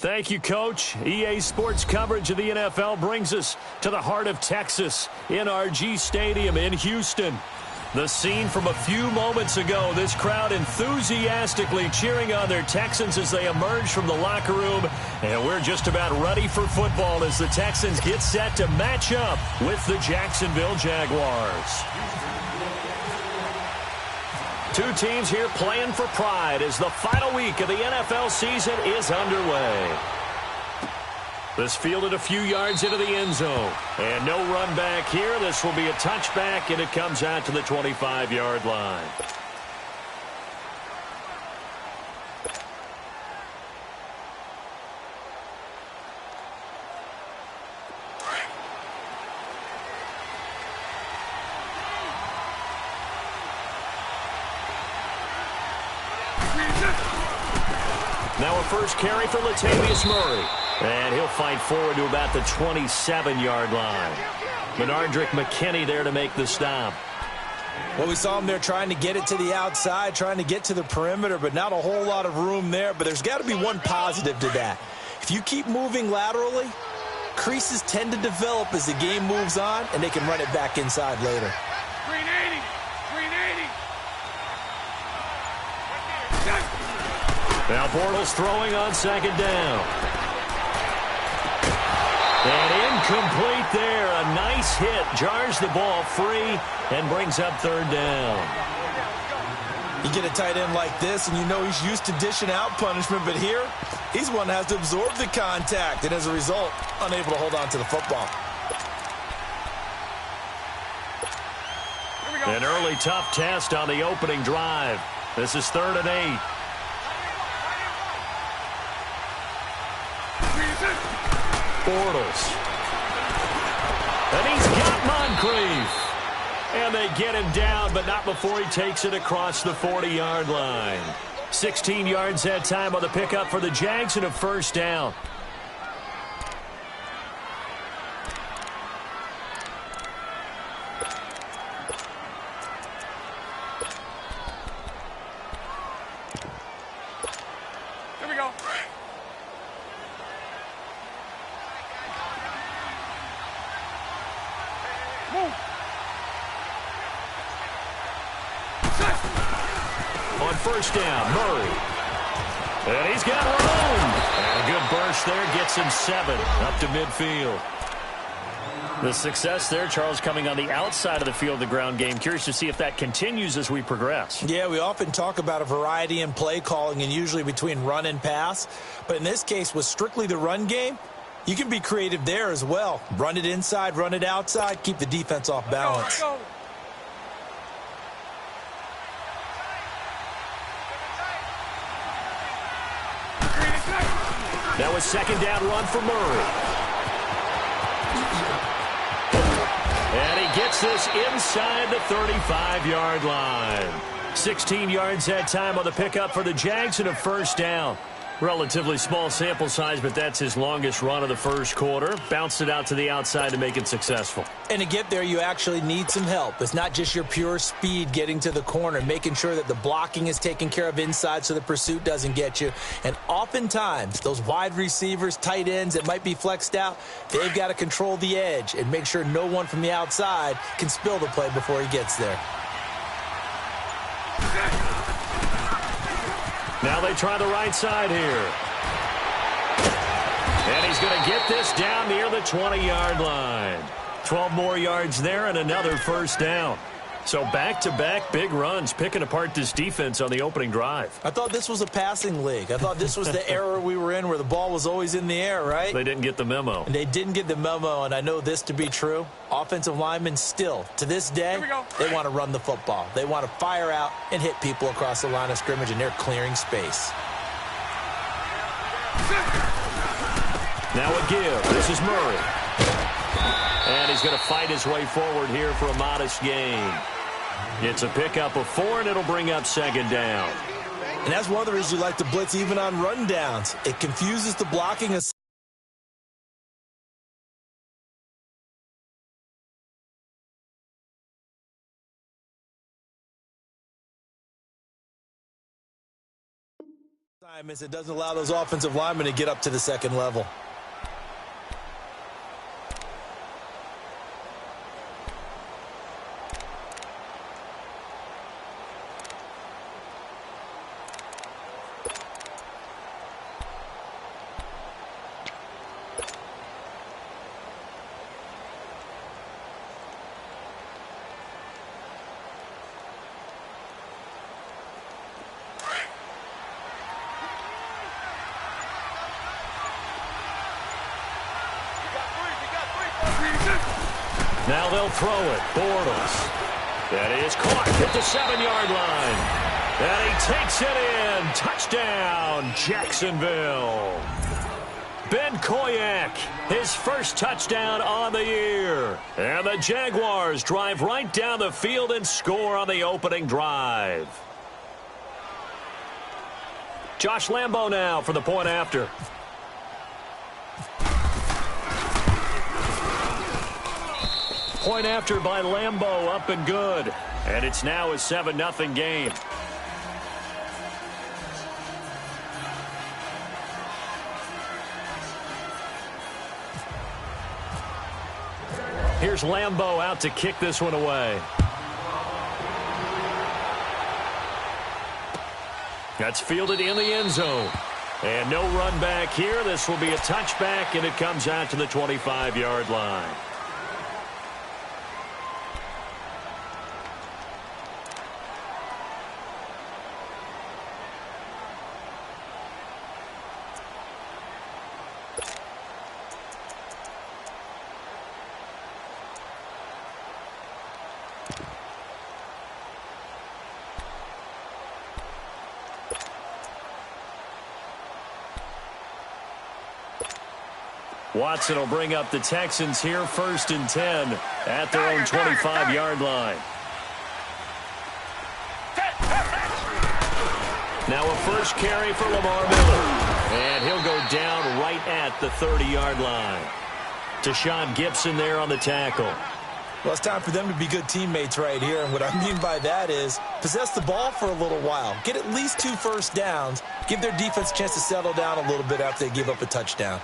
Thank you, Coach. EA Sports coverage of the NFL brings us to the heart of Texas, NRG Stadium in Houston. The scene from a few moments ago, this crowd enthusiastically cheering on their Texans as they emerge from the locker room. And we're just about ready for football as the Texans get set to match up with the Jacksonville Jaguars. Two teams here playing for pride as the final week of the NFL season is underway. This fielded a few yards into the end zone. And no run back here. This will be a touchback, and it comes out to the 25-yard line. Now a first carry for Latavius Murray. And he'll fight forward to about the 27-yard line. Benardrick McKinney there to make the stop. Well, we saw him there trying to get it to the outside, trying to get to the perimeter, but not a whole lot of room there. But there's got to be one positive to that. If you keep moving laterally, creases tend to develop as the game moves on, and they can run it back inside later. Green 80. Now Bortles throwing on second down. And incomplete there. A nice hit. Jars the ball free and brings up third down. You get a tight end like this, and you know he's used to dishing out punishment, but here, he's one that has to absorb the contact, and as a result, unable to hold on to the football. An early tough test on the opening drive. This is 3rd and 8. Bortles. And he's got Moncrief. And they get him down, but not before he takes it across the 40-yard line. 16 yards that time on the pickup for the Jags and a first down. Here we go. Move. On first down, Murray. And he's got room. And a good burst there gets him 7 up to midfield. The success there, Charles, coming on the outside of the field, the ground game. Curious to see if that continues as we progress. Yeah, we often talk about a variety in play calling and usually between run and pass. But in this case, with strictly the run game, you can be creative there as well. Run it inside, run it outside, keep the defense off balance. Go. Now a second down run for Murray. And he gets this inside the 35-yard line. 16 yards that time on the pickup for the Jags and a first down. Relatively small sample size, but that's his longest run of the first quarter. Bounced it out to the outside to make it successful. And to get there, you actually need some help. It's not just your pure speed getting to the corner, making sure that the blocking is taken care of inside so the pursuit doesn't get you. And oftentimes, those wide receivers, tight ends that might be flexed out, they've got to control the edge and make sure no one from the outside can spill the play before he gets there. Now they try the right side here. And he's going to get this down near the 20-yard line. 12 more yards there and another first down. So back-to-back big runs, picking apart this defense on the opening drive. I thought this was a passing league. I thought this was the era we were in where the ball was always in the air, right? They didn't get the memo. And they didn't get the memo, and I know this to be true. Offensive linemen still, to this day, they want to run the football. They want to fire out and hit people across the line of scrimmage, and they're clearing space. Now a give. This is Murray. And he's going to fight his way forward here for a modest gain. It's a pickup of 4, and it'll bring up second down. And that's one of the reasons you like to blitz even on rundowns. It confuses the blocking of Assignments, it doesn't allow those offensive linemen to get up to the second level. Now they'll throw it. Bortles. That is caught at the 7-yard line. And he takes it in. Touchdown, Jacksonville. Ben Koyak, his first touchdown on the year. And the Jaguars drive right down the field and score on the opening drive. Josh Lambo now for the point after. Point after by Lambo, up and good. And it's now a 7-0 game. Here's Lambo out to kick this one away. That's fielded in the end zone. And no run back here. This will be a touchback, and it comes out to the 25-yard line. Watson will bring up the Texans here, 1st and 10 at their own 25-yard line. Now a first carry for Lamar Miller. And he'll go down right at the 30-yard line. Deshaun Gibson there on the tackle. Well, it's time for them to be good teammates right here. And what I mean by that is possess the ball for a little while. Get at least 2 first downs. Give their defense a chance to settle down a little bit after they give up a touchdown.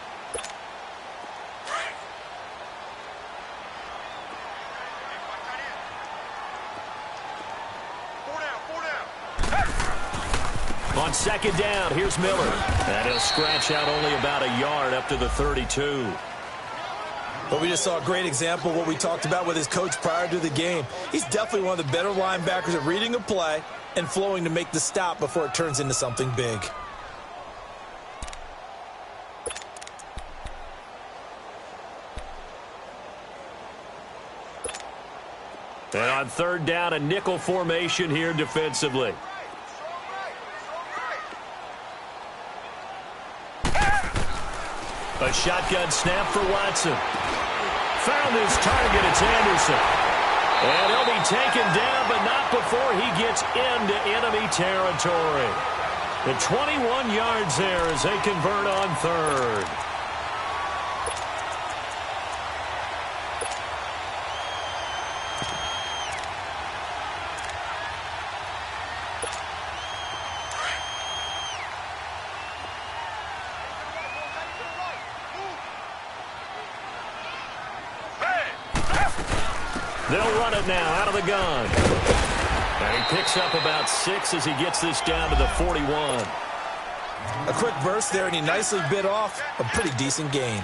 On 2nd down, here's Miller. And he'll scratch out only about a yard up to the 32. But we just saw a great example of what we talked about with his coach prior to the game. He's definitely one of the better linebackers at reading a play and flowing to make the stop before it turns into something big. And on 3rd down, a nickel formation here defensively. A shotgun snap for Watson. Found his target, it's Anderson. And he'll be taken down, but not before he gets into enemy territory. The 21 yards there as they convert on 3rd. They'll run it now out of the gun. And he picks up about 6 as he gets this down to the 41. A quick burst there, and he nicely bit off a pretty decent gain.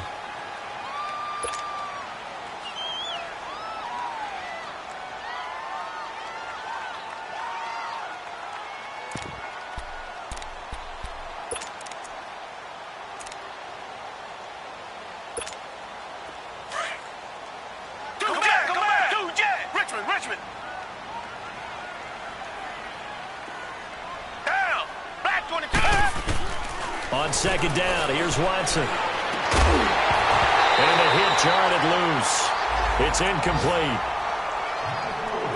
Richmond. Down. Back 22. On 2nd down, here's Watson. And the hit jarred it loose. It's incomplete.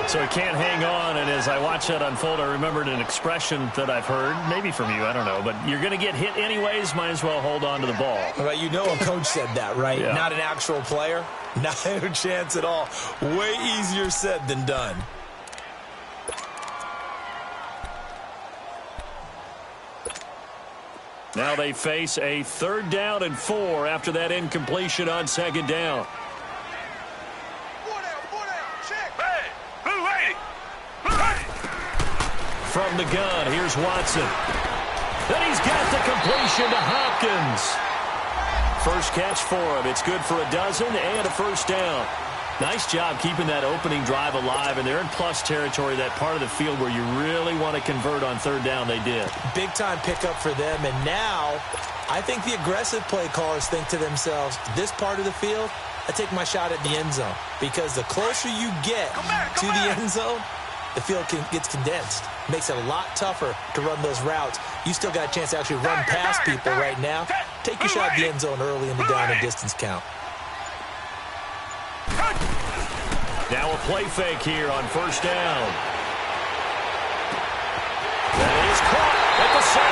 So he can't hang on, and as I watch that unfold, I remembered an expression that I've heard, maybe from you, I don't know, but you're going to get hit anyways, might as well hold on to the ball. Well, you know a coach said that, right? Yeah. Not an actual player. Not a chance at all. Way easier said than done. Now they face a 3rd down and 4 after that incompletion on 2nd down. Check. Hey, who waiting? Hey. From the gun, here's Watson. Then he's got the completion to Hopkins. First catch for him. It's good for a dozen and a 1st down. Nice job keeping that opening drive alive, and they're in plus territory, that part of the field where you really want to convert on 3rd down. They did. Big-time pickup for them, and now I think the aggressive play callers think to themselves, this part of the field, I take my shot at the end zone, because the closer you get to the end zone, the field gets condensed. Makes it a lot tougher to run those routes. You still got a chance to actually run past people right now. Take your shot at the end zone early in the down and distance count. Now a play fake here on 1st down. That is caught at the 7.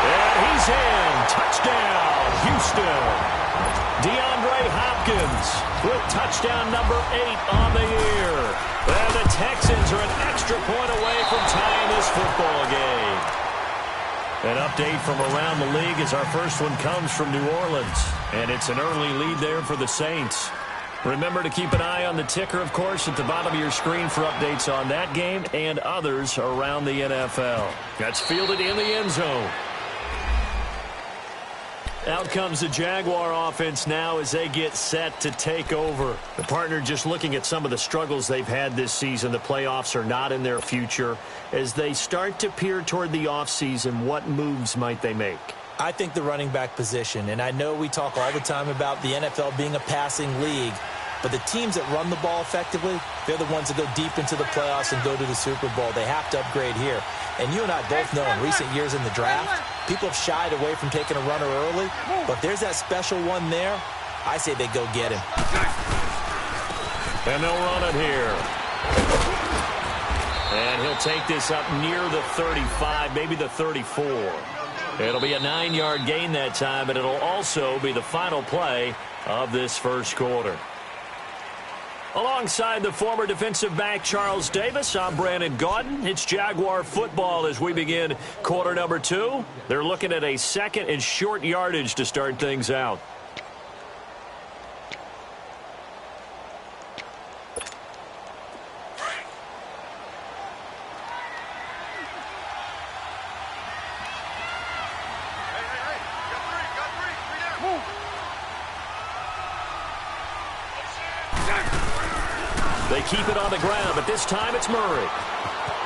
And he's in. Touchdown, Houston. DeAndre Hopkins with touchdown number 8 on the year. And the Texans are an extra point away from tying this football game. An update from around the league as our first one comes from New Orleans. And it's an early lead there for the Saints. Remember to keep an eye on the ticker, of course, at the bottom of your screen for updates on that game and others around the NFL. That's fielded in the end zone. Out comes the Jaguar offense now as they get set to take over. The partner just looking at some of the struggles they've had this season. The playoffs are not in their future. As they start to peer toward the offseason, what moves might they make? I think the running back position, and I know we talk all the time about the NFL being a passing league, but the teams that run the ball effectively, they're the ones that go deep into the playoffs and go to the Super Bowl. They have to upgrade here. And you and I both know in recent years in the draft, people have shied away from taking a runner early, but there's that special one there. I say they go get him. And they'll run it here. And he'll take this up near the 35, maybe the 34. It'll be a 9-yard gain that time, but it'll also be the final play of this first quarter. Alongside the former defensive back Charles Davis, I'm Brandon Gaudin. It's Jaguar football as we begin quarter number 2. They're looking at a 2nd and short yardage to start things out. They keep it on the ground, but this time it's Murray.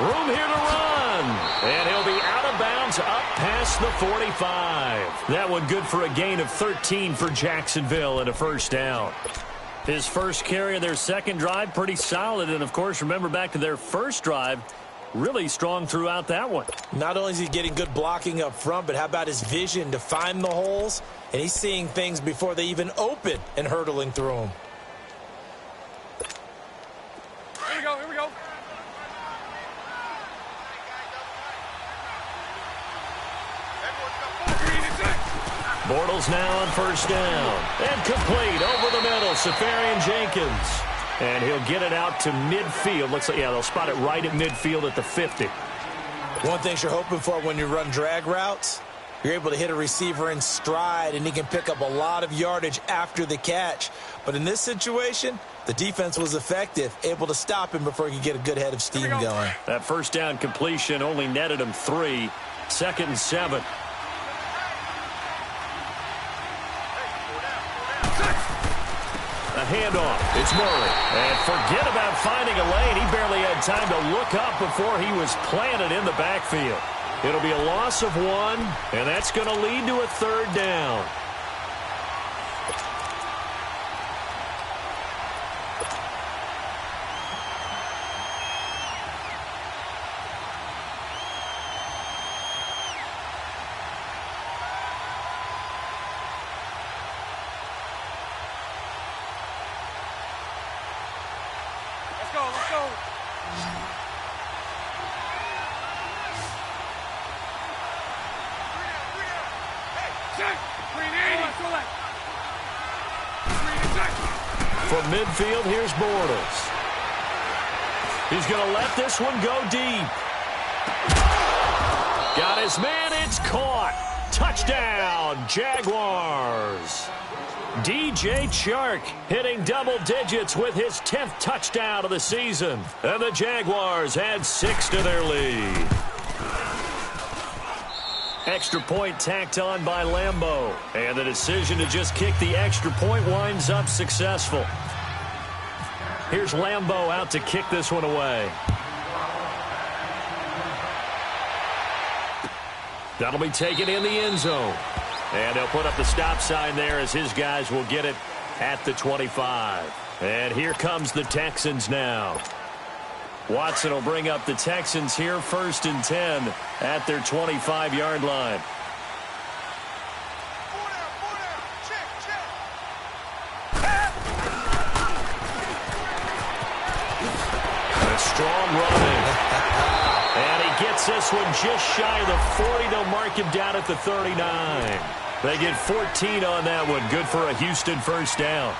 Room here to run. And he'll be out of bounds up past the 45. That one good for a gain of 13 for Jacksonville and a 1st down. His first carry of their 2nd drive, pretty solid. And, of course, remember back to their 1st drive, really strong throughout that one. Not only is he getting good blocking up front, but how about his vision to find the holes? And he's seeing things before they even open and hurtling through them. Here we go. Bortles now on 1st down. And complete over the middle, Safarian Jenkins. And he'll get it out to midfield. Looks like, yeah, they'll spot it right at midfield at the 50. One thing you're hoping for when you run drag routes, you're able to hit a receiver in stride, and he can pick up a lot of yardage after the catch. But in this situation, the defense was effective, able to stop him before he could get a good head of steam going. That 1st down completion only netted him 3. 2nd and 7. A handoff. It's Murray. And forget about finding a lane. He barely had time to look up before he was planted in the backfield. It'll be a loss of 1, and that's going to lead to a 3rd down. Let's go. From midfield, here's Bortles. He's going to let this one go deep. Got his man, it's caught. Touchdown, Jaguars. DJ Chark hitting double digits with his 10th touchdown of the season. And the Jaguars add 6 to their lead. Extra point tacked on by Lambeau. And the decision to just kick the extra point winds up successful. Here's Lambeau out to kick this one away. That'll be taken in the end zone. And they'll put up the stop sign there as his guys will get it at the 25. And here comes the Texans now. Watson will bring up the Texans here, 1st and 10 at their 25-yard line. A strong running. And he gets this one just shy of the 40. They'll mark him down at the 39. They get 14 on that one. Good for a Houston first down.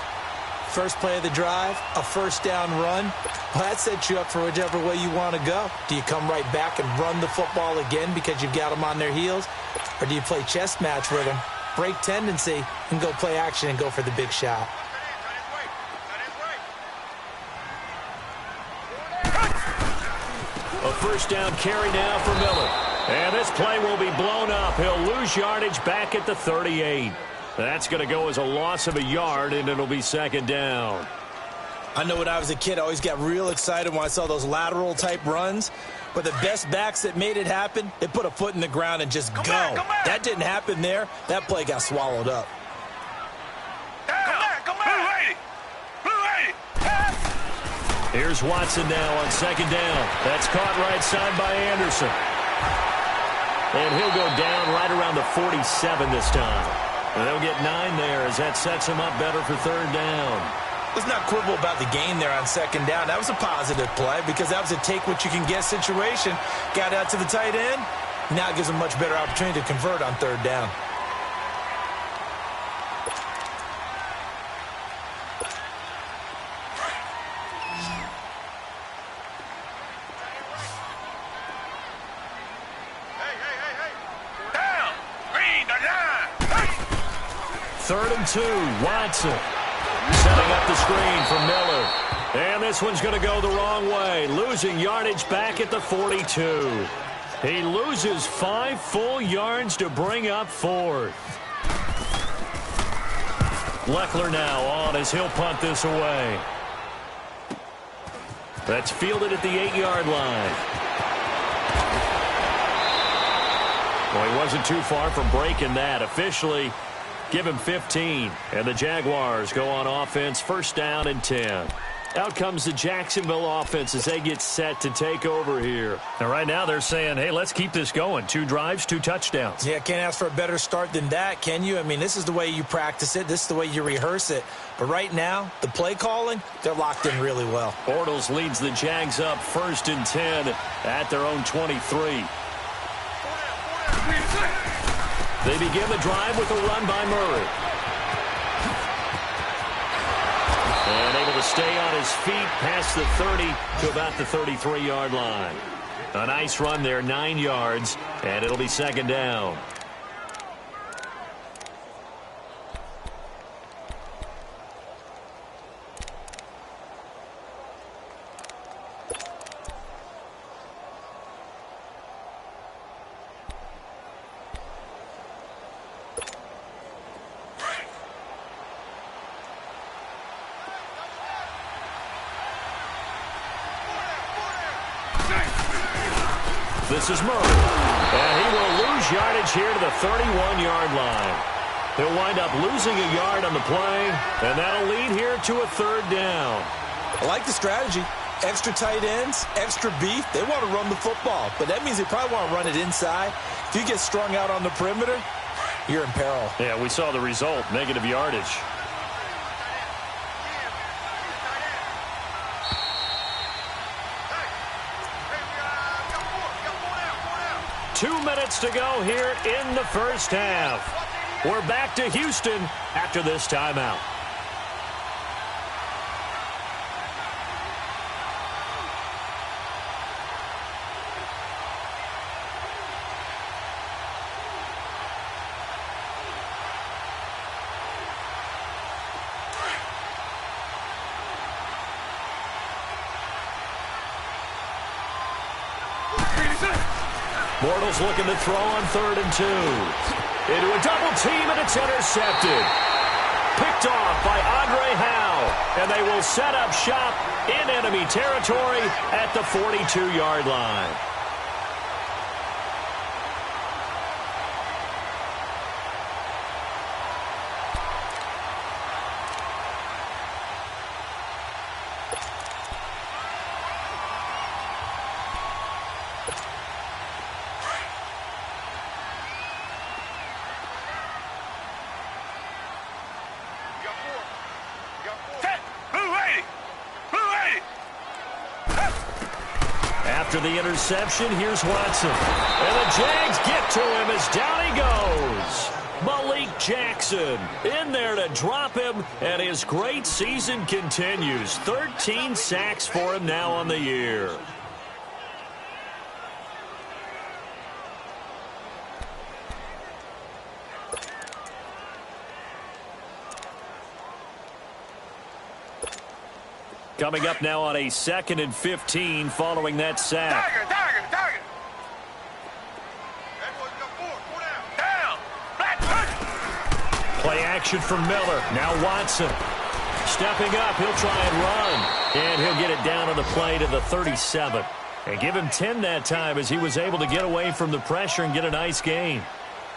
First play of the drive, a first down run. Well, that sets you up for whichever way you want to go. Do you come right back and run the football again because you've got them on their heels? Or do you play chess match with them, break tendency, and go play action and go for the big shot? A first down carry now for Miller. And this play will be blown up. He'll lose yardage back at the 38. That's going to go as a loss of a yard, and it'll be 2nd down. I know when I was a kid, I always got real excited when I saw those lateral-type runs. But the best backs that made it happen, they put a foot in the ground and just go. That didn't happen there. That play got swallowed up. Come back. Here's Watson now on 2nd down. That's caught right side by Anderson. And he'll go down right around the 47 this time. And they'll get 9 there as that sets him up better for 3rd down. Let's not quibble about the gain there on 2nd down. That was a positive play because that was a take-what-you-can-get situation. Got out to the tight end. Now it gives him a much better opportunity to convert on 3rd down. Third and 2, Watson setting up the screen for Miller. And this one's going to go the wrong way, losing yardage back at the 42. He loses 5 full yards to bring up 4th. Leckler now on as he'll punt this away. That's fielded at the 8-yard line. Well, he wasn't too far from breaking that. Officially, give him 15. And the Jaguars go on offense, 1st down and 10. Out comes the Jacksonville offense as they get set to take over here. And right now they're saying, hey, let's keep this going. 2 drives, 2 touchdowns. Yeah, can't ask for a better start than that, can you? I mean, this is the way you practice it. This is the way you rehearse it. But right now, the play calling, they're locked in really well. Bortles leads the Jags up 1st and 10 at their own 23. They begin the drive with a run by Murray. And able to stay on his feet past the 30 to about the 33-yard line. A nice run there, 9 yards, and it'll be 2nd down. This is Murray. And he will lose yardage here to the 31-yard line. He'll wind up losing a yard on the play, and that'll lead here to a 3rd down. I like the strategy. Extra tight ends, extra beef. They want to run the football, but that means they probably want to run it inside. If you get strung out on the perimeter, you're in peril. Yeah, we saw the result, negative yardage. Two minutes to go here in the first half. We're back to Houston after this timeout. Bortles looking to throw on 3rd and 2. Into a double team, and it's intercepted. Picked off by Andre Howe, and they will set up shop in enemy territory at the 42-yard line. After the interception, here's Watson. And the Jags get to him as down he goes. Malik Jackson in there to drop him, and his great season continues. 13 sacks for him now on the year. Coming up now on a 2nd and 15 following that sack. Target. Play action from Miller. Now Watson. Stepping up, he'll try and run. And he'll get it down on the play to the 37. And give him 10 that time as he was able to get away from the pressure and get a nice gain.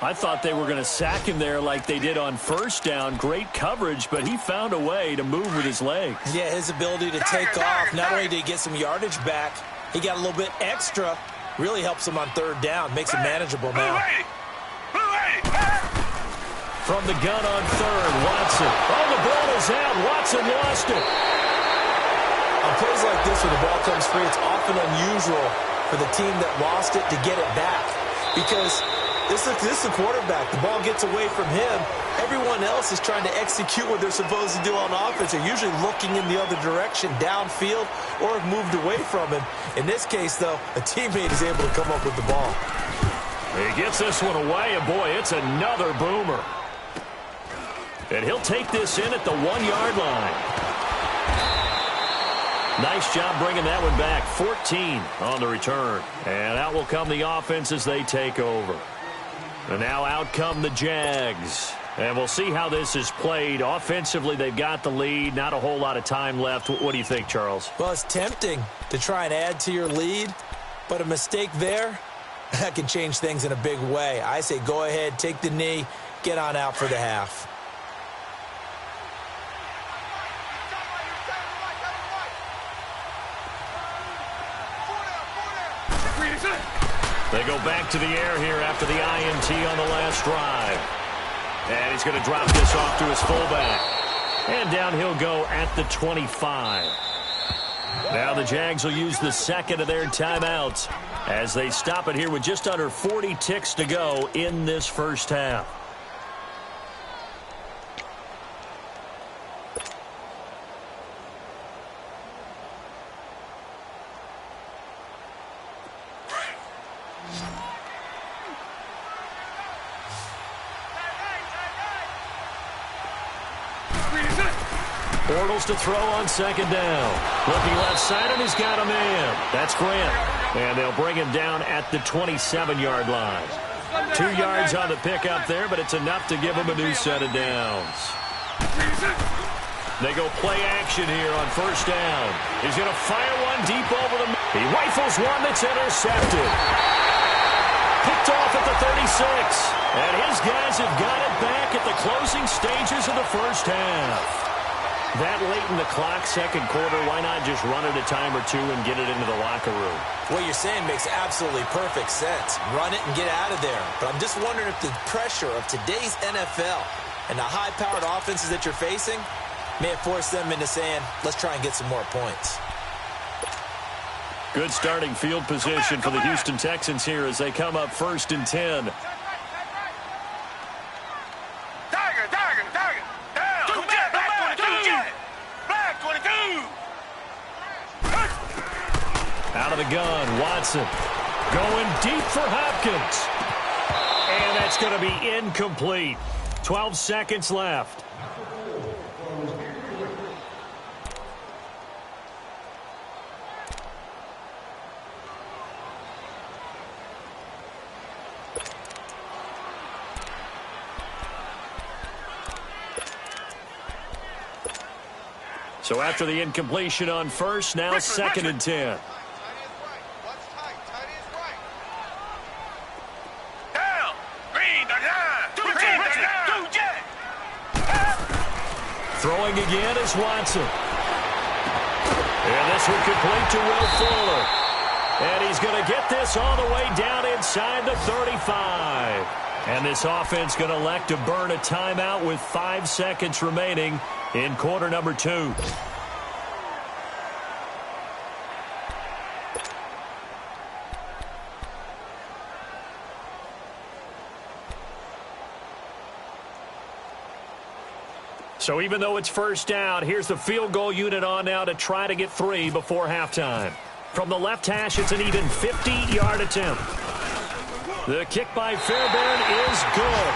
I thought they were going to sack him there like they did on 1st down. Great coverage, but he found a way to move with his legs. Yeah, his ability to take off, not only did he get some yardage back, he got a little bit extra. Really helps him on 3rd down, makes it manageable now. From the gun on 3rd, Watson. Oh, the ball is out. Watson lost it. On plays like this where the ball comes free, it's often unusual for the team that lost it to get it back because this is the quarterback. The ball gets away from him. Everyone else is trying to execute what they're supposed to do on offense. They're usually looking in the other direction, downfield, or have moved away from him. In this case, though, a teammate is able to come up with the ball. He gets this one away, and boy, it's another boomer. And he'll take this in at the 1-yard line. Nice job bringing that one back. 14 on the return. And out will come the offense as they take over. And now out come the Jags. And we'll see how this is played. Offensively, they've got the lead. Not a whole lot of time left. What do you think, Charles? Well, it's tempting to try and add to your lead, but a mistake there, that can change things in a big way. I say go ahead, take the knee, get on out for the half. They go back to the air here after the INT on the last drive. And he's going to drop this off to his fullback. And down he'll go at the 25. Now the Jags will use the 2nd of their timeouts as they stop it here with just under 40 ticks to go in this first half. Bortles to throw on 2nd down. Looking left side, and he's got a man. That's Grant. And they'll bring him down at the 27-yard line. 2 yards on the pickup there, but it's enough to give him a new set of downs. They go play action here on 1st down. He's going to fire one deep over the middle. He rifles one that's intercepted. Picked off at the 36. And his guys have got it back at the closing stages of the first half. That late in the clock, 2nd quarter, why not just run it a time or two and get it into the locker room? What you're saying makes absolutely perfect sense. Run it and get out of there. But I'm just wondering if the pressure of today's NFL and the high-powered offenses that you're facing may have forced them into saying, let's try and get some more points. Good starting field position for the Houston Texans here as they come up 1st and 10. Out of the gun, Watson going deep for Hopkins. And that's going to be incomplete. 12 seconds left. So after the incompletion on first, now second and 10. Throwing again is Watson. And this one complete to Will Fuller. And he's going to get this all the way down inside the 35. And this offense going to elect to burn a timeout with 5 seconds remaining in quarter number 2. So even though it's first down, here's the field goal unit on now to try to get 3 before halftime. From the left hash, it's an even 50-yard attempt. The kick by Fairbairn is good.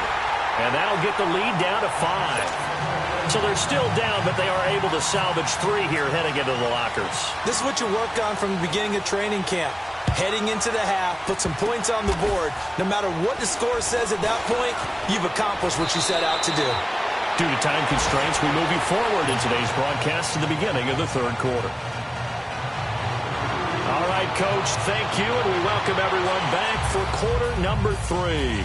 And that'll get the lead down to 5. So they're still down, but they are able to salvage 3 here heading into the lockers. This is what you work on from the beginning of training camp. Heading into the half, put some points on the board. No matter what the score says at that point, you've accomplished what you set out to do. Due to time constraints, we move you forward in today's broadcast to the beginning of the third quarter. All right, Coach, thank you, and we welcome everyone back for quarter number 3.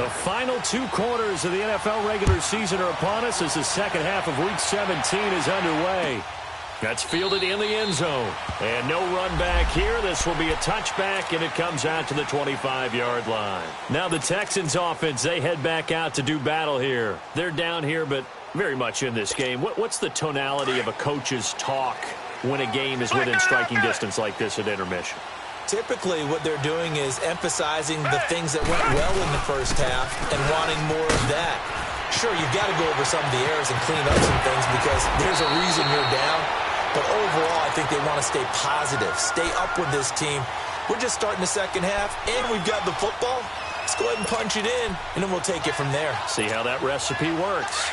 The final 2 quarters of the NFL regular season are upon us as the second half of Week 17 is underway. That's fielded in the end zone. And no run back here. This will be a touchback, and it comes out to the 25-yard line. Now the Texans offense, they head back out to do battle here. They're down here, but very much in this game. What's the tonality of a coach's talk when a game is within striking distance like this at intermission? Typically, what they're doing is emphasizing the things that went well in the first half and wanting more of that. Sure, you've got to go over some of the errors and clean up some things because there's a reason you're down. But overall, I think they want to stay positive, stay up with this team. We're just starting the second half, and we've got the football. Let's go ahead and punch it in, and then we'll take it from there. See how that recipe works.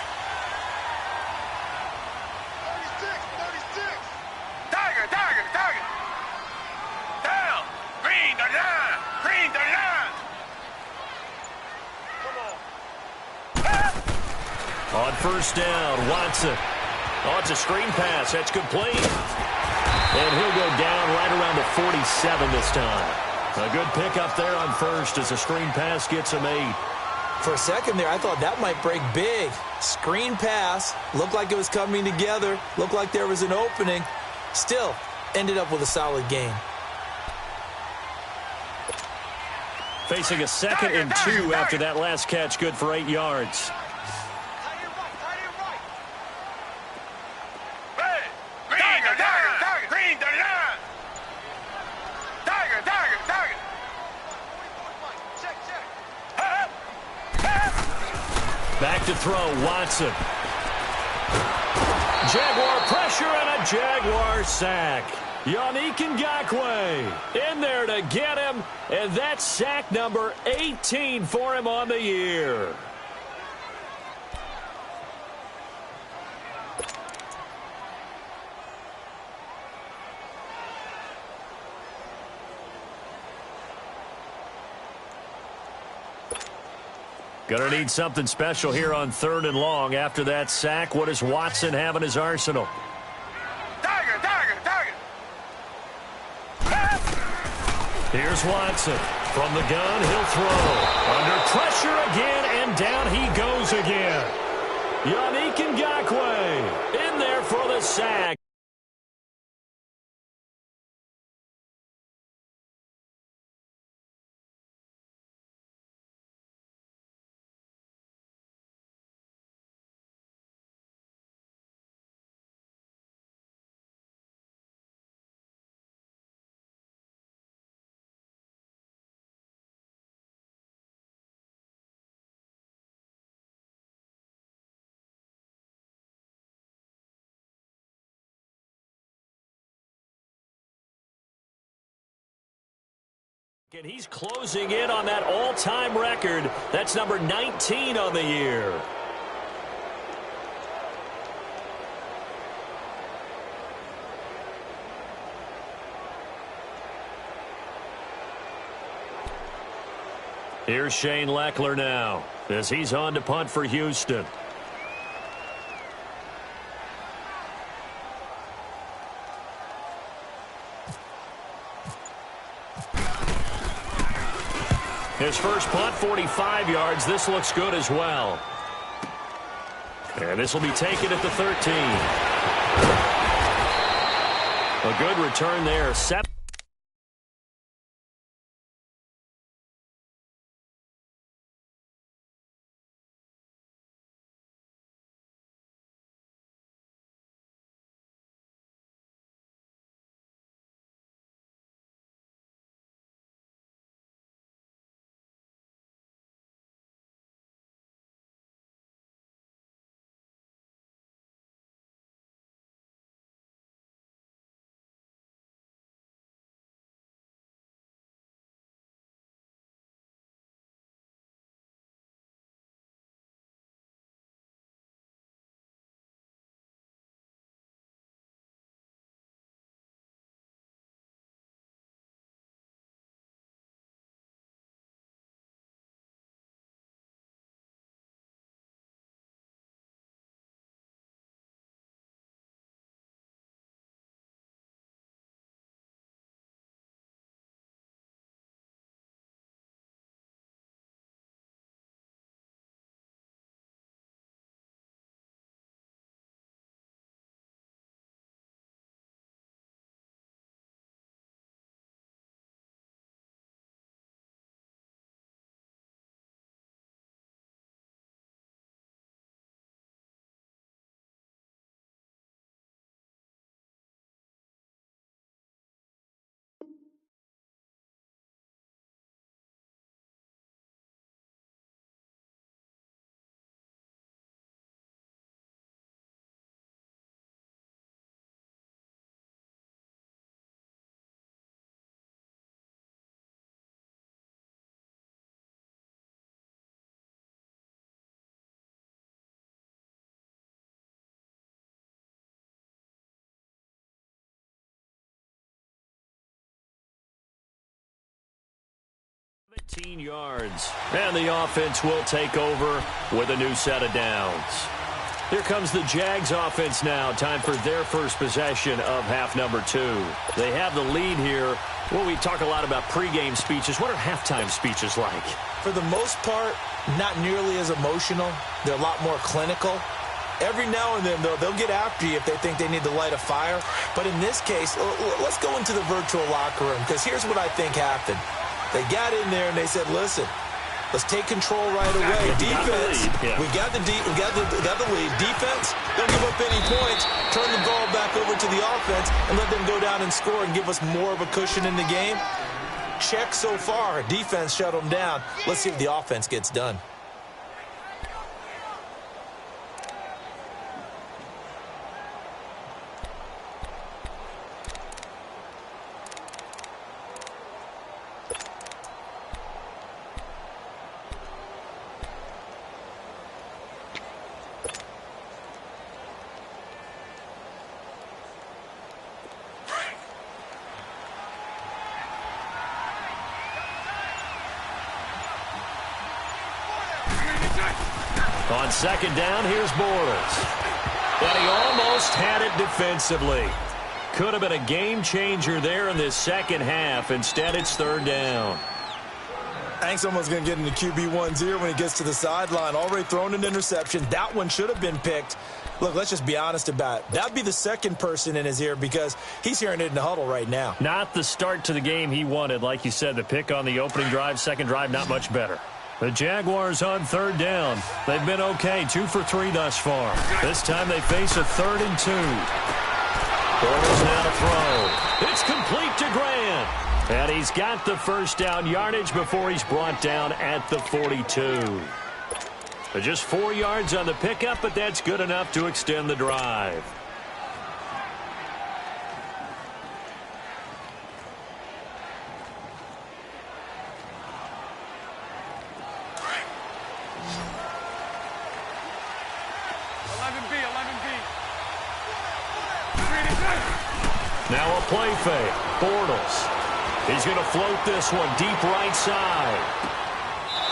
36. Tiger. Down. Green 39. Come on. On first down, Watson. Oh, it's a screen pass. That's complete. And he'll go down right around the 47 this time. A good pickup there on first as the screen pass gets him 8. For a second there, I thought that might break big. Screen pass. Looked like it was coming together. Looked like there was an opening. Still, ended up with a solid game. Facing a second and 2 after that last catch. Good for 8 yards. Back to throw, Watson. Jaguar pressure and a Jaguar sack. Yannick Ngakoue in there to get him, and that's sack number 18 for him on the year. Going to need something special here on 3rd and long. After that sack, what does Watson have in his arsenal? Tiger. Here's Watson. From the gun, he'll throw. Under pressure again, and down he goes again. Yannick Ngakoue in there for the sack. And he's closing in on that all-time record. That's number 19 on the year. Here's Shane Leckler now as he's on to punt for Houston. His first punt, 45 yards. This looks good as well. And this will be taken at the 13. A good return there. 17 yards. And the offense will take over with a new set of downs. Here comes the Jags offense now. Time for their first possession of half number 2. They have the lead here. Well, we talk a lot about pregame speeches. What are halftime speeches like? For the most part, not nearly as emotional. They're a lot more clinical. Every now and then, though, they'll get after you if they think they need to light a fire. But in this case, let's go into the virtual locker room, because here's what I think happened. They got in there and they said, listen, let's take control right away. Defense, we got the lead. Defense, don't give up any points. Turn the ball back over to the offense and let them go down and score and give us more of a cushion in the game. Check so far. Defense shut them down. Let's see if the offense gets done. On second down, here's Bortles. And he almost had it defensively. Could have been a game changer there in this second half. Instead, it's third down. I think someone's going to get into QB1's ear when he gets to the sideline. Already thrown an interception. That one should have been picked. Look, let's just be honest about it. That would be the second person in his ear because he's hearing it in the huddle right now. Not the start to the game he wanted. Like you said, the pick on the opening drive, second drive, not much better. The Jaguars on third down. They've been okay, 2 for 3 thus far. This time they face a 3rd and 2. Bortles now to throw. It's complete to Grant. And he's got the first down yardage before he's brought down at the 42. Just 4 yards on the pickup, but that's good enough to extend the drive. Now a play fake. Bortles. He's going to float this one deep right side.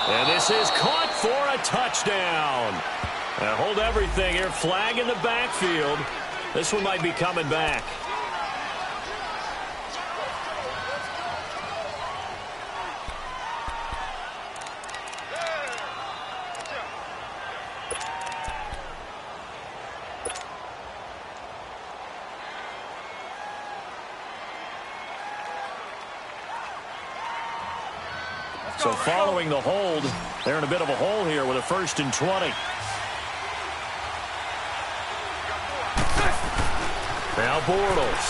And this is caught for a touchdown. Hold everything here. Flag in the backfield. This one might be coming back. So following the hold, they're in a bit of a hole here with a 1st and 20. Now Bortles.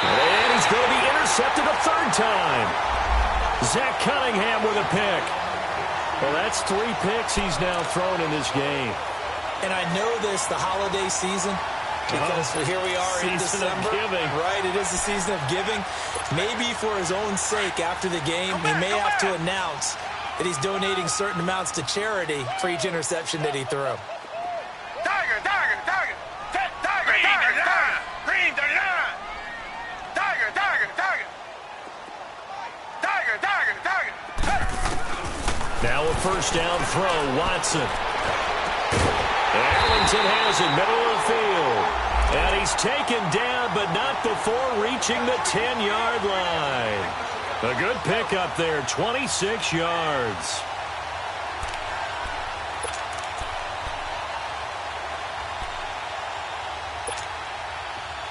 And he's going to be intercepted a 3rd time. Zach Cunningham with a pick. Well, that's 3 picks he's now thrown in this game. And I know this, the holiday season, because here we are in December. Right, it is the season of giving. Maybe for his own sake after the game, he may have to announce that he's donating certain amounts to charity for each interception that he threw. Tiger, Tiger, Tiger. Tiger, Tiger, Tiger. Green the line. Tiger, Tiger, Tiger. Tiger, Tiger, Tiger. Now a 1st down throw, Watson. Arlington has it, middle of the field. And he's taken down, but not before reaching the 10-yard line. A good pickup there, 26 yards.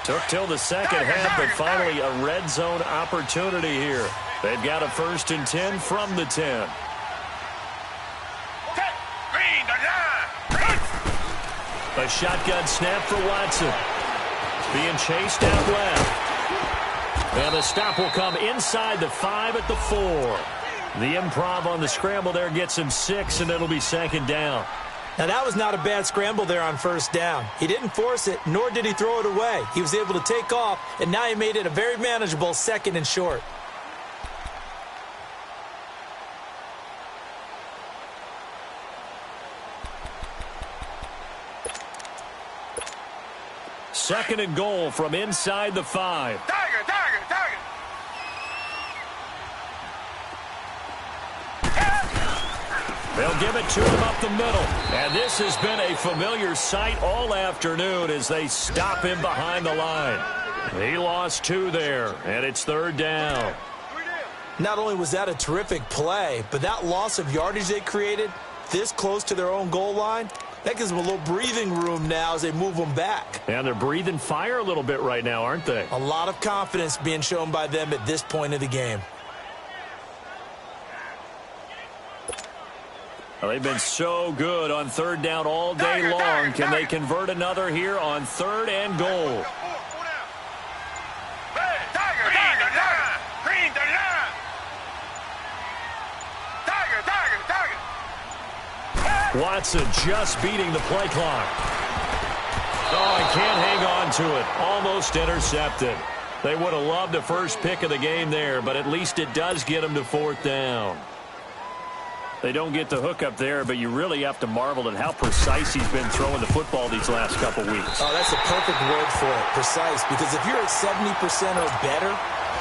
Took till the second half, but finally a red zone opportunity here. They've got a 1st and 10 from the 10. A shotgun snap for Watson. Being chased out left. And the stop will come inside the 5 at the 4. The improv on the scramble there gets him 6, and it'll be 2nd down. Now, that was not a bad scramble there on 1st down. He didn't force it, nor did he throw it away. He was able to take off, and now he made it a very manageable 2nd and short. Second and goal from inside the 5. Tiger, Tiger, Tiger. They'll give it to him up the middle. And this has been a familiar sight all afternoon as they stop him behind the line. He lost 2 there, and it's 3rd down. Not only was that a terrific play, but that loss of yardage they created this close to their own goal line, that gives them a little breathing room now as they move them back. And they're breathing fire a little bit right now, aren't they? A lot of confidence being shown by them at this point of the game. Well, they've been so good on 3rd down all day long. Can they convert another here on 3rd and goal? Tiger, Tiger, Tiger. Green the line. Tiger, Tiger, Tiger. Watson just beating the play clock. Oh, he can't hang on to it. Almost intercepted. They would have loved the first pick of the game there, but at least it does get them to 4th down. They don't get the hook up there, but you really have to marvel at how precise he's been throwing the football these last couple weeks. Oh, that's a perfect word for it, precise, because if you're at 70% or better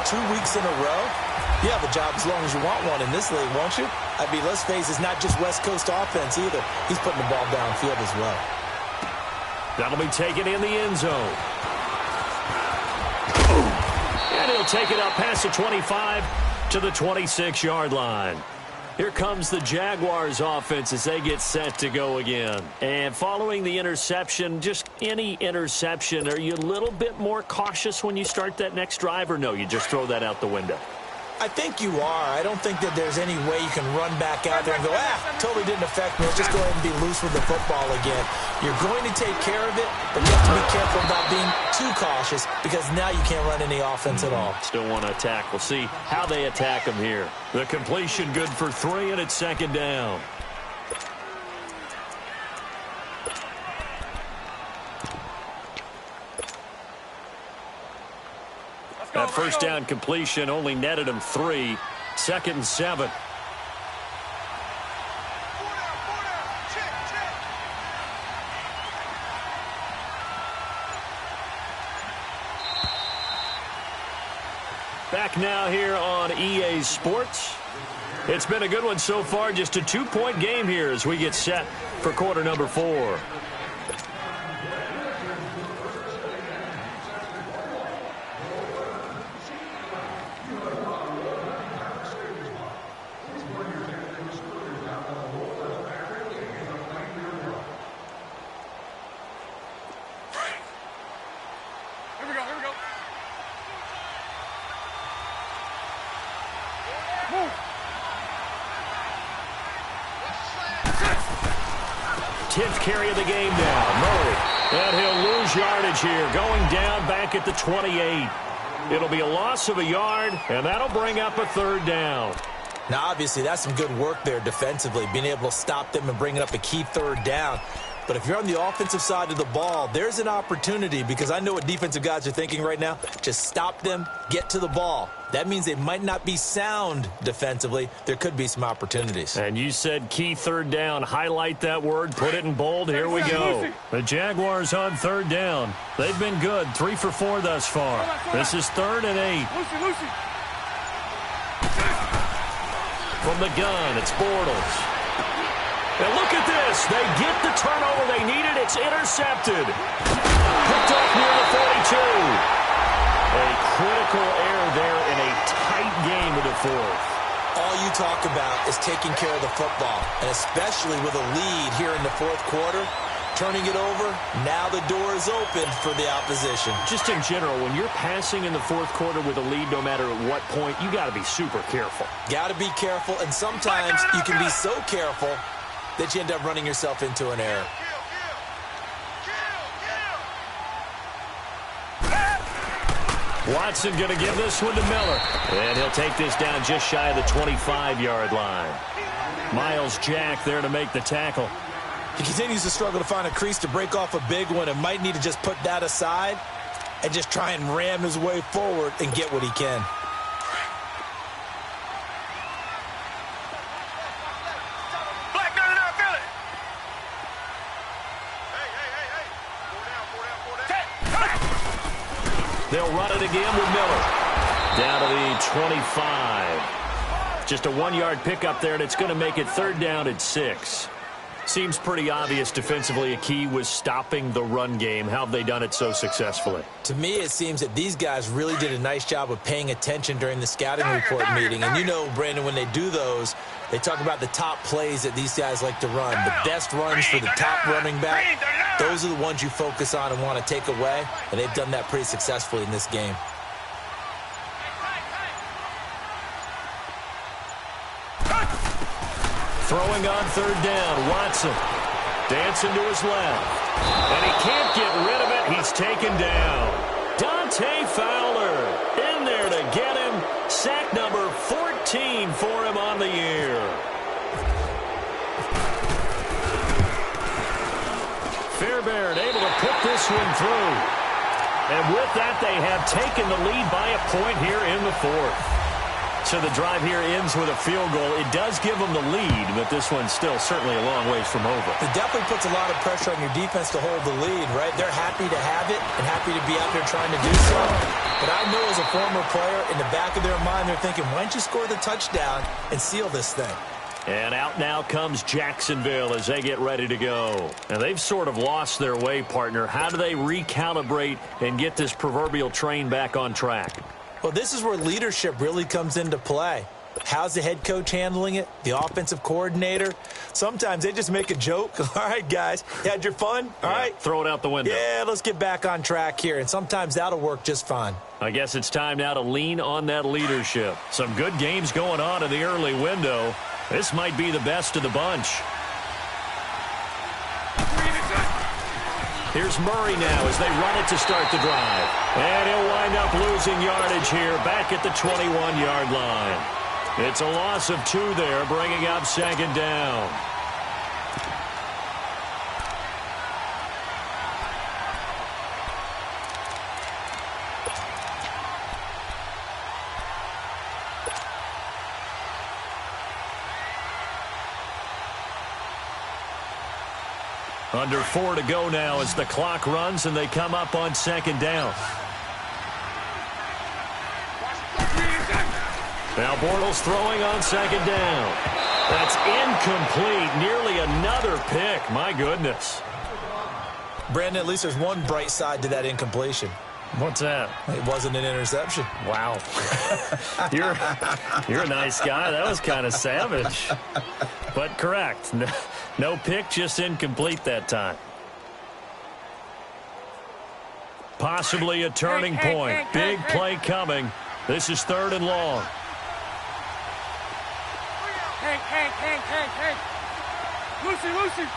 2 weeks in a row, you have a job as long as you want one in this league, won't you? I mean, let's face it, it's not just West Coast offense either. He's putting the ball downfield as well. That'll be taken in the end zone. And he'll take it up past the 25 to the 26-yard line. Here comes the Jaguars offense as they get set to go again. And following the interception, just any interception, are you a little bit more cautious when you start that next drive, or no, you just throw that out the window? I think you are. I don't think that there's any way you can run back out there and go, totally didn't affect me. Let's just go ahead and be loose with the football again. You're going to take care of it, but you have to be careful about being too cautious because now you can't run any offense at all. Still want to attack. We'll see how they attack them here. The completion good for 3, and it's 2nd down. That first down completion only netted him 3. 2nd and 7. Back now here on EA Sports. It's been a good one so far. Just a 2-point game here as we get set for quarter number 4. Move. 10th carry of the game down. Murray. And he'll lose yardage here, going down back at the 28. It'll be a loss of a yard, and that'll bring up a 3rd down. Now, obviously, that's some good work there defensively, being able to stop them and bring up a key 3rd down. But if you're on the offensive side of the ball, there's an opportunity, because I know what defensive guys are thinking right now. Just stop them, get to the ball. That means they might not be sound defensively. There could be some opportunities. And you said key 3rd down. Highlight that word. Put it in bold. Here we go. The Jaguars on 3rd down. They've been good. 3 for 4 thus far. This is 3rd and 8. From the gun, it's Bortles. And look at this. They get the turnover they needed. It's intercepted. Picked up near the 42. A critical error there in a tight game of the 4th. All you talk about is taking care of the football, and especially with a lead here in the 4th quarter, turning it over, now the door is open for the opposition. Just in general, when you're passing in the 4th quarter with a lead, no matter at what point, you got to be super careful. Got to be careful, and sometimes you can be so careful that you end up running yourself into an error. Watson going to give this one to Miller. And he'll take this down just shy of the 25-yard line. Miles Jack there to make the tackle. He continues to struggle to find a crease to break off a big one and might need to just put that aside and just try and ram his way forward and get what he can. They'll run it again with Miller. Down to the 25. Just a 1-yard pickup there, and it's going to make it 3rd down at 6. Seems pretty obvious defensively a key was stopping the run game. How have they done it so successfully? To me, it seems that these guys really did a nice job of paying attention during the scouting report meeting. And you know, Brandon, when they do those, they talk about the top plays that these guys like to run. The best runs for the top running back, those are the ones you focus on and want to take away. And they've done that pretty successfully in this game. Throwing on 3rd down, Watson. Dancing to his left. And he can't get rid of it. He's taken down. Dante Fowler in there to get him. Sack number 14 for him on the year. Fairbairn able to put this one through. And with that, they have taken the lead by a point here in the 4th. So the drive here ends with a field goal. It does give them the lead, but this one's still certainly a long ways from over. It definitely puts a lot of pressure on your defense to hold the lead, right? They're happy to have it and happy to be out there trying to do so. But I know as a former player, in the back of their mind, they're thinking, why don't you score the touchdown and seal this thing? And out now comes Jacksonville as they get ready to go. And they've sort of lost their way, partner. How do they recalibrate and get this proverbial train back on track? Well, this is where leadership really comes into play. How's the head coach handling it? The offensive coordinator? Sometimes they just make a joke. All right, guys, you had your fun? All right. Throw it out the window. Yeah, let's get back on track here. And sometimes that'll work just fine. I guess it's time now to lean on that leadership. Some good games going on in the early window. This might be the best of the bunch. Here's Murray now as they run it to start the drive. And he'll wind up losing yardage here back at the 21-yard line. It's a loss of 2 there, bringing up 2nd down. Under 4 to go now as the clock runs and they come up on 2nd down. Now Bortles throwing on 2nd down. That's incomplete. Nearly another pick. My goodness. Brandon, at least there's one bright side to that incompletion. What's that? It wasn't an interception. Wow. You're a nice guy. That was kind of savage. But correct. No pick, just incomplete that time. Possibly a turning point. Big play coming. This is 3rd and long. Lucy.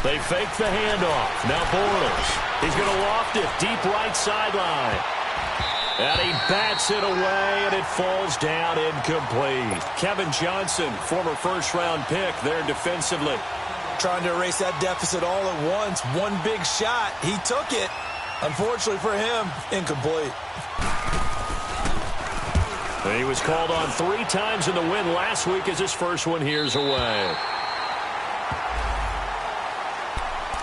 They fake the handoff. Now Bortles. He's going to loft it deep right sideline. And he bats it away, and it falls down incomplete. Kevin Johnson, former first-round pick there defensively. Trying to erase that deficit all at once. One big shot. He took it. Unfortunately for him, incomplete. He was called on 3 times in the win last week as his first one here's away.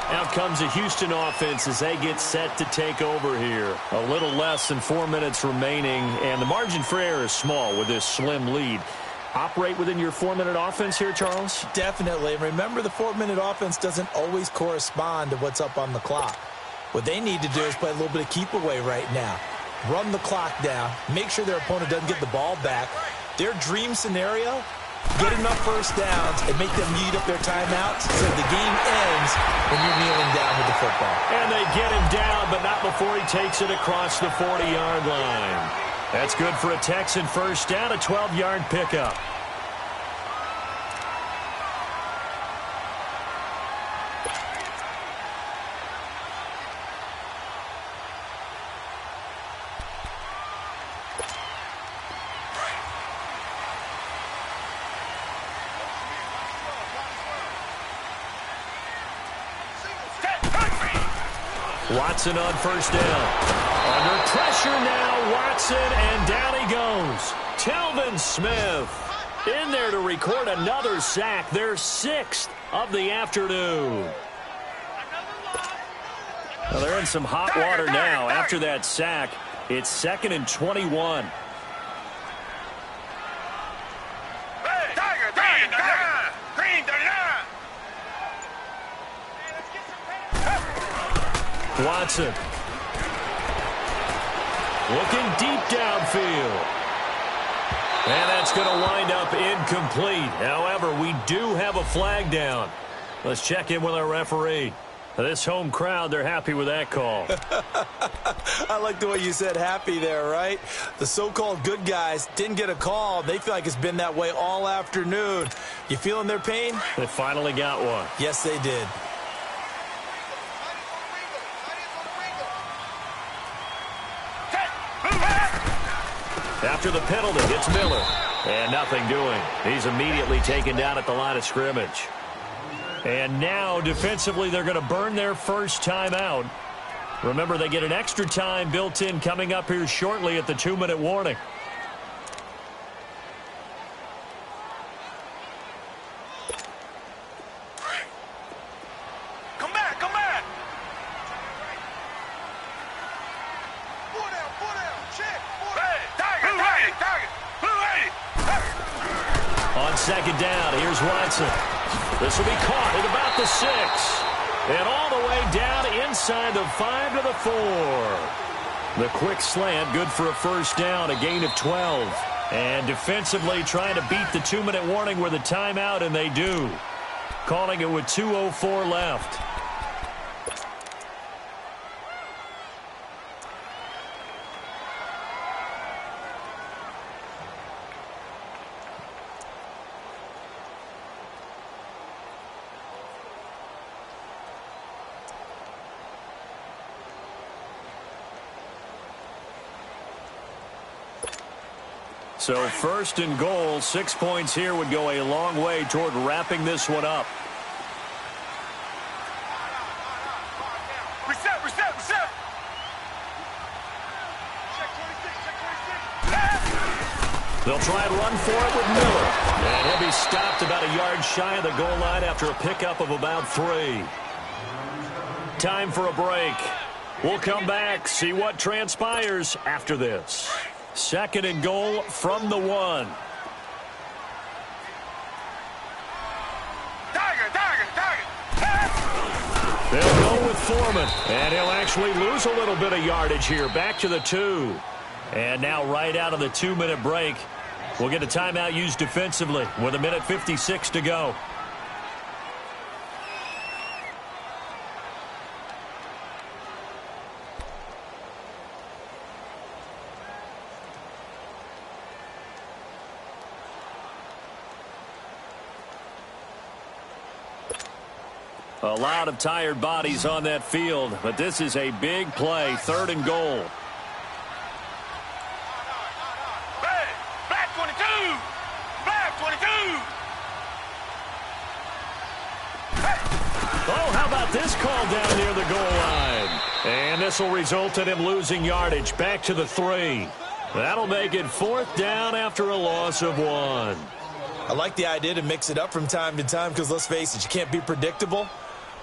Out comes the Houston offense as they get set to take over here. A little less than 4 minutes remaining, and the margin for error is small with this slim lead. Operate within your 4-minute offense here, Charles? Definitely. Remember, the 4-minute offense doesn't always correspond to what's up on the clock. What they need to do is play a little bit of keep away right now. Run the clock down. Make sure their opponent doesn't get the ball back. Their dream scenario, get enough first downs and make them eat up their timeouts so the game ends when you're kneeling down with the football. And they get him down, but not before he takes it across the 40-yard line. That's good for a Texan first down, a 12-yard pickup. Watson on first down. Under pressure now, Watson, and down he goes. Telvin Smith in there to record another sack, their 6th of the afternoon. Well, they're in some hot water now after that sack. It's 2nd and 21. Watson. Looking deep downfield. And that's going to wind up incomplete. However, we do have a flag down. Let's check in with our referee. This home crowd, they're happy with that call. I like the way you said happy there, right? The so-called good guys didn't get a call. They feel like it's been that way all afternoon. You feeling their pain? They finally got one. Yes, they did. After the penalty, it's Miller. And nothing doing. He's immediately taken down at the line of scrimmage. And now, defensively, they're going to burn their first timeout. Remember, they get an extra time built in coming up here shortly at the 2-minute warning. Come back, come back. Check. Target. On second down, here's Watson. This will be caught at about the 6. And all the way down inside the 5 to the 4. The quick slant, good for a first down, a gain of 12. And defensively trying to beat the 2-minute warning with a timeout, and they do. Calling it with 2:04 left. So 1st and goal, 6 points here would go a long way toward wrapping this one up. Reset. They'll try and run for it with Miller. And he'll be stopped about a yard shy of the goal line after a pickup of about 3. Time for a break. We'll come back, see what transpires after this. 2nd and goal from the 1. They'll go with Foreman, and he'll actually lose a little bit of yardage here. Back to the 2. And now right out of the 2-minute break, we'll get a timeout used defensively with 1:56 to go. A lot of tired bodies on that field, but this is a big play, 3rd and goal. Black 22! Black 22! Oh, how about this call down near the goal line? And this will result in him losing yardage back to the 3. That'll make it 4th down after a loss of 1. I like the idea to mix it up from time to time because, let's face it, you can't be predictable.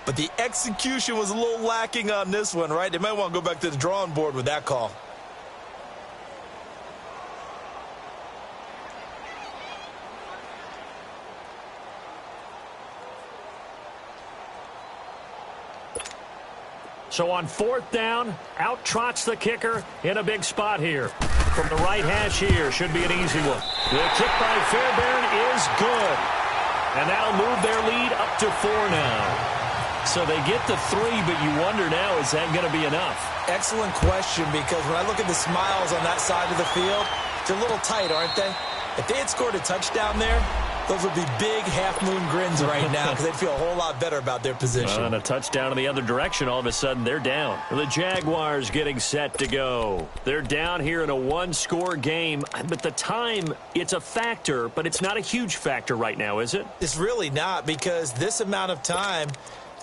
But the execution was a little lacking on this one, right? They might want to go back to the drawing board with that call. So on 4th down, out trots the kicker in a big spot here. From the right hash here, should be an easy one. The kick by Fairbairn is good. And that'll move their lead up to 4 now. So they get the 3, but you wonder now, is that going to be enough? Excellent question, because when I look at the smiles on that side of the field, they're a little tight, aren't they? If they had scored a touchdown there, those would be big half-moon grins right now because they'd feel a whole lot better about their position. And a touchdown in the other direction, all of a sudden they're down. The Jaguars getting set to go. They're down here in a 1-score game, but the time, it's a factor, but it's not a huge factor right now, is it? It's really not, because this amount of time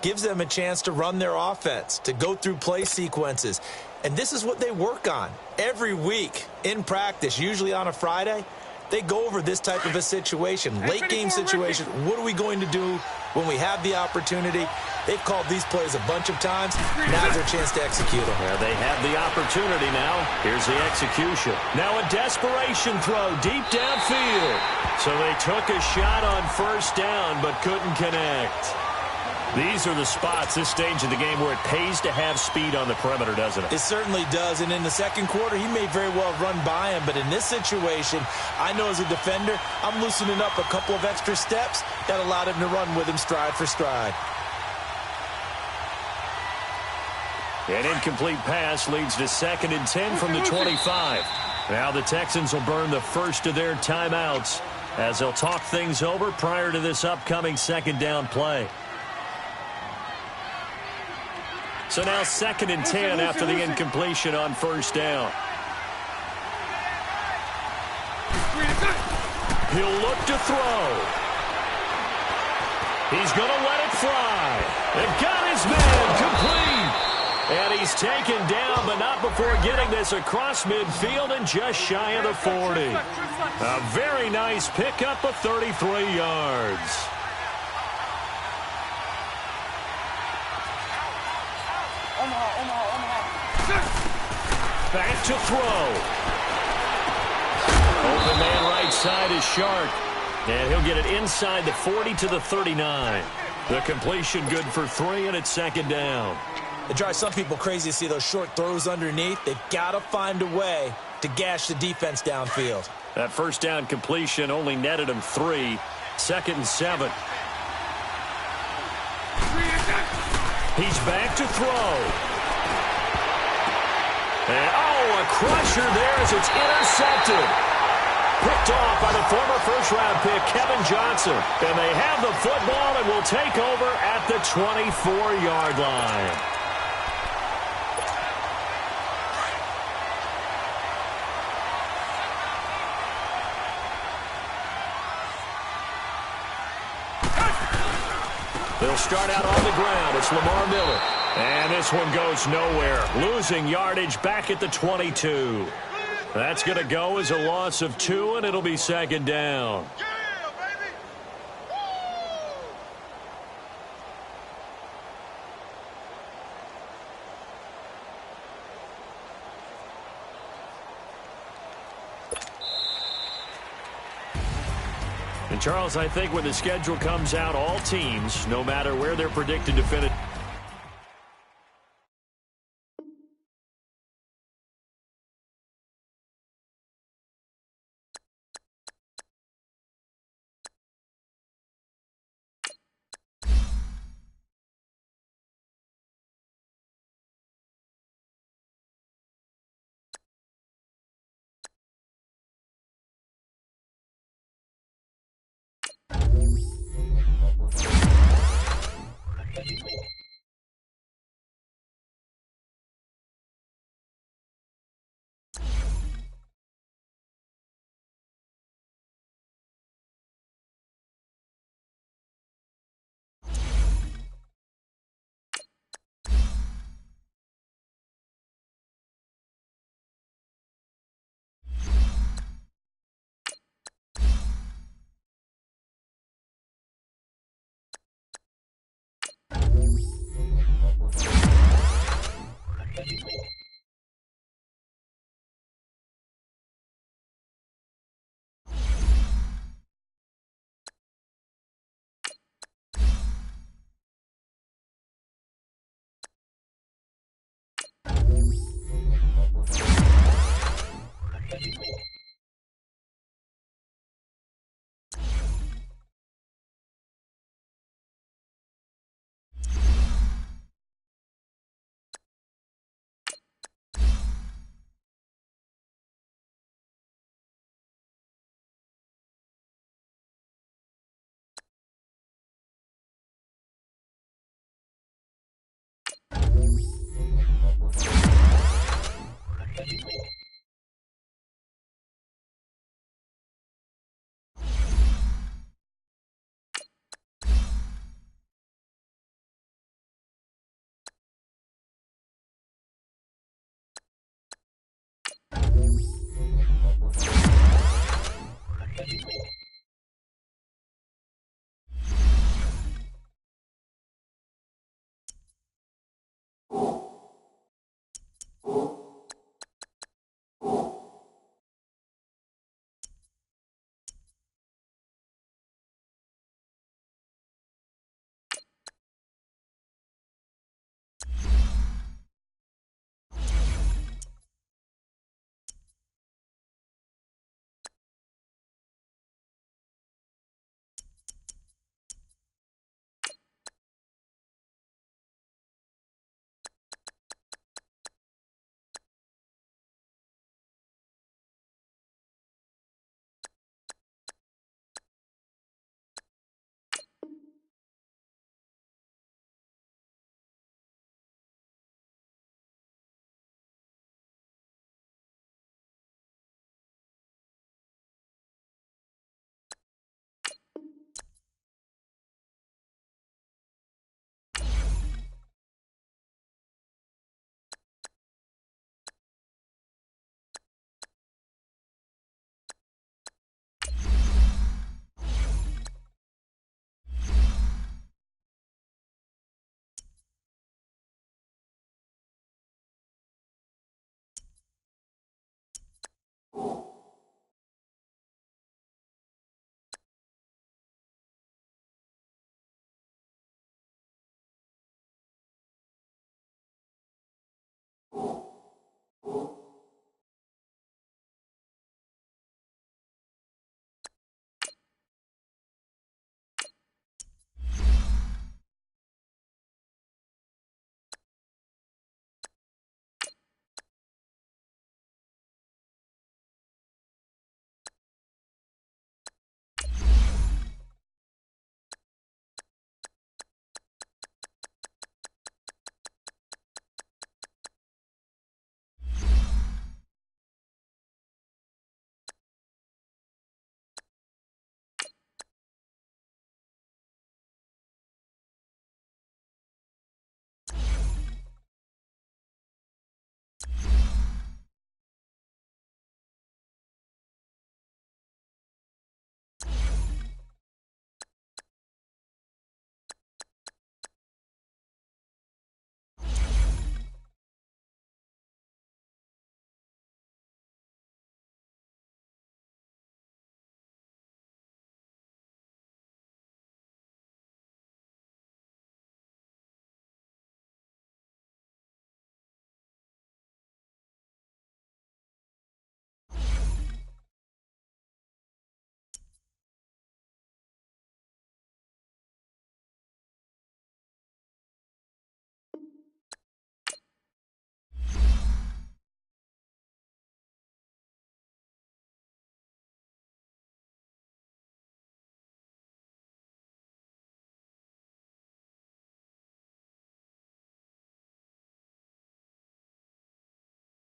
gives them a chance to run their offense, to go through play sequences. And this is what they work on every week in practice, usually on a Friday. They go over this type of a situation, late-game situation. What are we going to do when we have the opportunity? They've called these plays a bunch of times. Now's their chance to execute them. Well, they have the opportunity now. Here's the execution. Now a desperation throw deep downfield. So they took a shot on 1st down but couldn't connect. These are the spots, this stage of the game, where it pays to have speed on the perimeter, doesn't it? It certainly does, and in the second quarter, he may very well run by him, but in this situation, I know as a defender, I'm loosening up a couple of extra steps that allowed him to run with him stride for stride. An incomplete pass leads to 2nd and 10 from the 25. Now the Texans will burn the first of their timeouts as they'll talk things over prior to this upcoming 2nd down play. So now 2nd and 10 after the incompletion on 1st down. He'll look to throw. He's going to let it fly. They've got his man complete. And he's taken down, but not before getting this across midfield and just shy of the 40. A very nice pickup of 33 yards. Back to throw. Open man right side is Shark. And he'll get it inside the 40 to the 39. The completion good for 3, and it's 2nd down. It drives some people crazy to see those short throws underneath. They've got to find a way to gash the defense downfield. That 1st down completion only netted him 3. 2nd and 7. He's back to throw. And, oh, a crusher there as it's intercepted. Picked off by the former first-round pick, Kevin Johnson. And they have the football and will take over at the 24-yard line. They'll start out on the ground. It's Lamar Miller. And this one goes nowhere. Losing yardage back at the 22. That's going to go as a loss of 2, and it'll be 2nd down. And Charles, I think when the schedule comes out, all teams, no matter where they're predicted to finish,